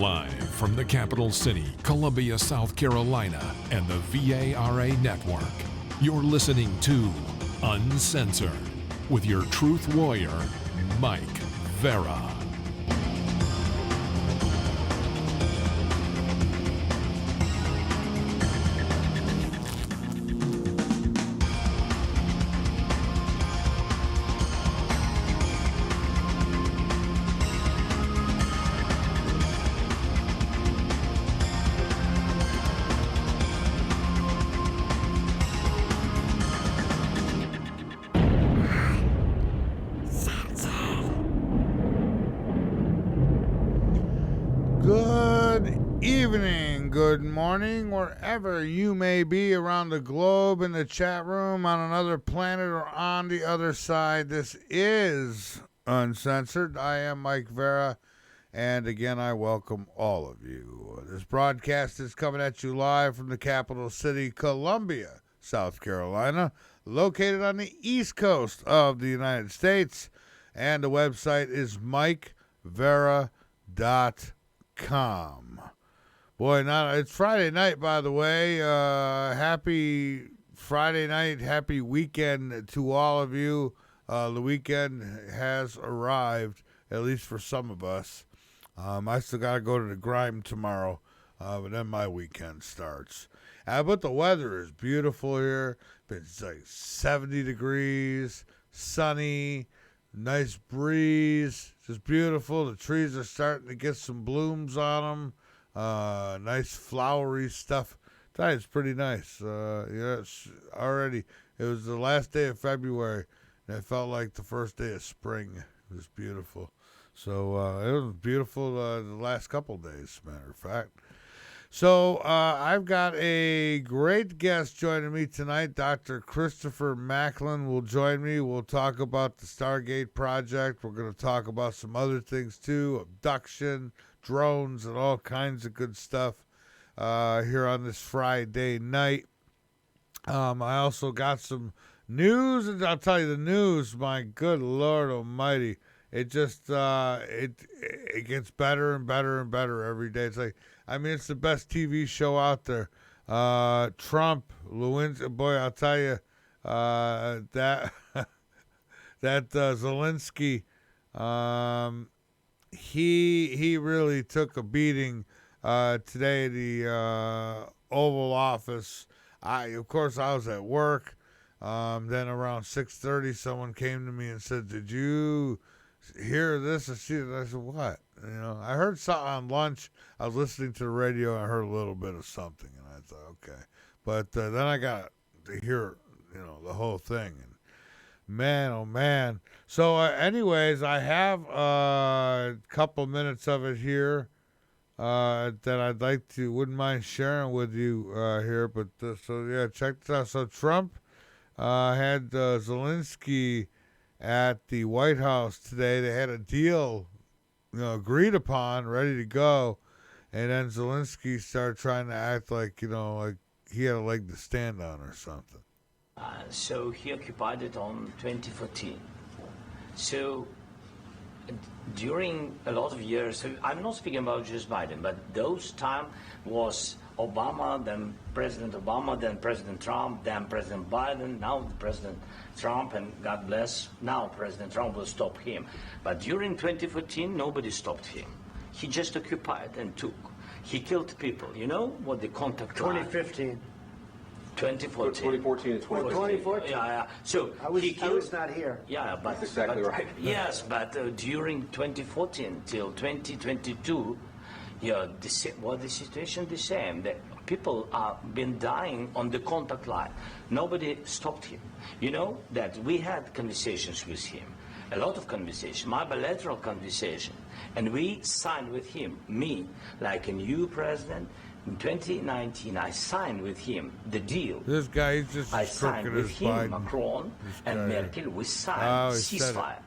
Live from the capital city, Columbia, South Carolina, and the VARA network, you're listening to Uncensored with your truth warrior, Mike Vara. Good morning, wherever you may be around the globe, in the chat room, on another planet, or on the other side. This is Uncensored. I am Mike Vara, and again, I welcome all of you. This broadcast is coming at you live from the capital city, Columbia, South Carolina, located on the east coast of the United States, and the website is MikeVara.com. Boy, it's Friday night, by the way. Happy Friday night, happy weekend to all of you. The weekend has arrived, at least for some of us. I still got to go to the grime tomorrow, but then my weekend starts. But the weather is beautiful here. It's like 70 degrees, sunny, nice breeze. Just beautiful. The trees are starting to get some blooms on them. Nice flowery stuff. It's pretty nice. It's already, it was the last day of February, and it felt like the first day of spring. It was beautiful. So, it was beautiful the last couple days, as a matter of fact. So, I've got a great guest joining me tonight. Dr. Christopher Macklin will join me. We'll talk about the Stargate project. We're going to talk about some other things, too. Abduction, drones, and all kinds of good stuff here on this Friday night. I also got some news, and I'll tell you the news, my good Lord almighty, it just it gets better and better and better every day. It's like, I mean, it's the best TV show out there. Trump, Lewinsky, boy, I'll tell you, that Zelensky, he really took a beating today at the Oval Office. Of course, I was at work. Then around 6:30, someone came to me and said, "Did you hear this or see it?" I said, "What?" I heard something on lunch. I was listening to the radio, and I heard a little bit of something, and I thought, okay. But then I got to hear, the whole thing, and man, oh man. So anyways, I have a couple minutes of it here that I'd wouldn't mind sharing with you here. But so yeah, check this out. So Trump had Zelensky at the White House today. They had a deal, agreed upon, ready to go, and then Zelensky started trying to act like, like he had a leg to stand on or something. So he occupied it on 2014. So during a lot of years, so I'm not speaking about just Biden, but those time was Obama, then President Obama, then President Trump, then President Biden, now President Trump, and God bless, now President Trump will stop him. But during 2014, nobody stopped him. He just occupied and took. He killed people. You know what the contact 2015. 2014. 2014 and 2014. Yeah. So I was not here. Yeah, but that's exactly right. Yes, but during 2014 till 2022, the situation the same. The people have been dying on the contact line. Nobody stopped him. You know that we had conversations with him, a lot of conversation, my bilateral conversation, and we signed with him, me, like a new president. In 2019, I signed with him the deal. This guy, he's just I signed with him, Biden. Macron and Merkel. We signed ceasefire.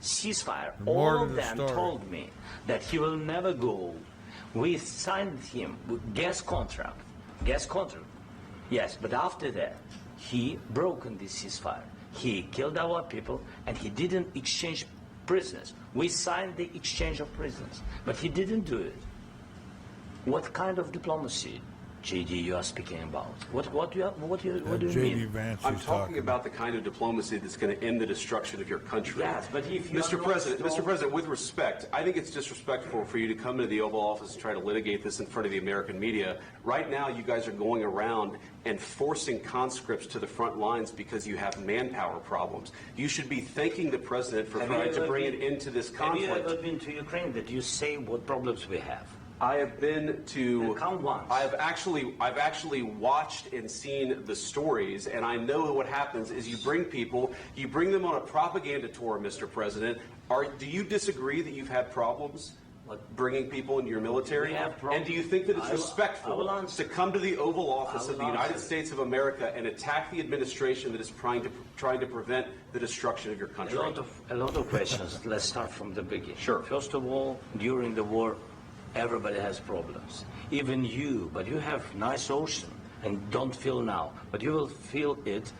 Ceasefire. All of them told me that he will never go. We signed with him with gas contract. Yes, but after that, he broken this ceasefire. He killed our people, and he didn't exchange prisoners. We signed the exchange of prisoners, but he didn't do it. What kind of diplomacy, JD, you are speaking about? What do you JD mean? Vance I'm is talking about the kind of diplomacy that's going to end the destruction of your country. Yes, but if you Mr. are President, not Mr. President, with respect, I think it's disrespectful for you to come into the Oval Office and try to litigate this in front of the American media. Right now, you guys are going around and forcing conscripts to the front lines because you have manpower problems. You should be thanking the president for trying to bring an end to this conflict. Have you ever been to Ukraine that you say what problems we have? I have been to. Come once. I've actually watched and seen the stories, and I know what happens is you bring them on a propaganda tour, Mr. President. Do you disagree that you've had problems bringing people into your military? We have problems. And do you think that it's respectful to come to the Oval Office of the United States of America and attack the administration that is trying to prevent the destruction of your country? A lot of questions. Let's start from the beginning. Sure. First of all, during the war, everybody has problems. Even you, but you have nice ocean and don't feel now, but you will feel it.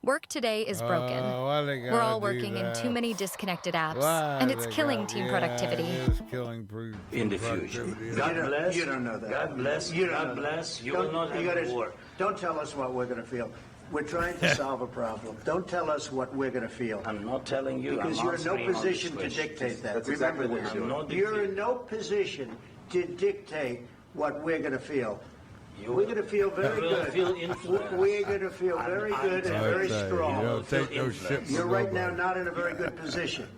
Work today is broken. We're all working in too many disconnected apps, and it's killing team productivity. It is killing In the future. productivity. God bless. You don't know that. God bless. You don't God know that. bless. You will not have a war. Don't tell us what we're going to feel. We're trying to solve a problem. Don't tell us what we're going to feel. I'm not telling you. Because I'm you're in no answering on position to this question. dictate that. That's Remember exactly what this. you're doing. I'm not You're in dictating. no position to dictate what we're going to feel. You We're going to feel very will good. feel influenced. We're going to feel very good and very You strong. don't take no shit from You're right now nobody. not in a very good position.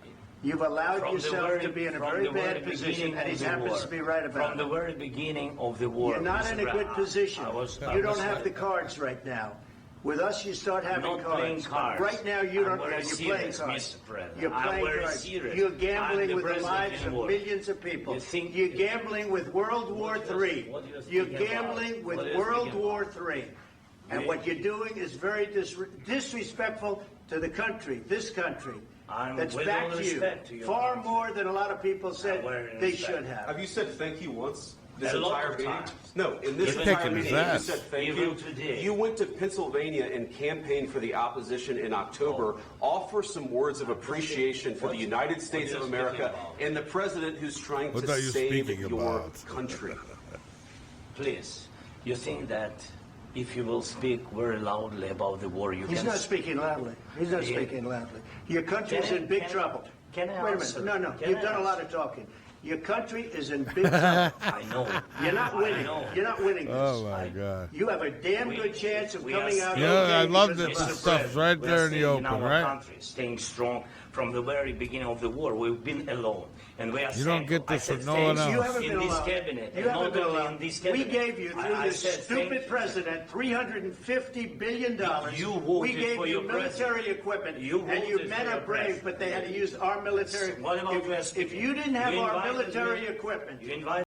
You've allowed From the yourself very- to be in a from very the very bad position, beginning and he of the happens war. to be right about From the it. very beginning of the war. You're not Mr. in a good Brown, position. I You don't was have the cards right now. With us, you start having not playing cards. cards. Right now, you I'm don't. very You're playing serious, cards. Mr. President. You're I'm playing very cards. serious. You're I'm gambling the with the president lives in of war. millions of people. You think- You're gambling with World War III. what you're You're speaking gambling about? with What you're World speaking War III. And You- what you're doing is very disrespectful to the country, this country. I'm That's with back all to respect to you. your Far country. more than a lot of people said very they respect. should have. Have you said thank you once this A lot entire of meeting? times. No, in this Even entire kicking his meeting, you ass. said thank Even you. today. You went to Pennsylvania and campaigned for the opposition in October. Offer some words of appreciation for the United States of you America speaking about? and the president who's trying What to are you save speaking your about? country. Please, you think that if you will speak very loudly about the war, you He's can... not speaking loudly. He's not Yeah. speaking loudly. Your country's Can I- in big can- trouble. can I Wait a answer? minute. No. Can You've I done a lot answer? of talking. Your country is in big trouble. I know. You're not I winning. know. You're not winning this. Oh my God. You have a damn We- good chance of we are coming out. still- Yeah, okay I love because that of this us. stuff's right We are there in the staying open, our right? country, staying strong from the very beginning of the war. We've been alone, and we are. You don't get this I with said no one thanks else. You haven't in been this allowed. cabinet, You and haven't not been only allowed. in this We cabinet. gave you, through I this said stupid thank- president, $350 billion. You voted we gave for you your military president. equipment, You and you voted men for are your brave, president. but they had to use our military. What about If you didn't have You our invited military me- equipment, You invited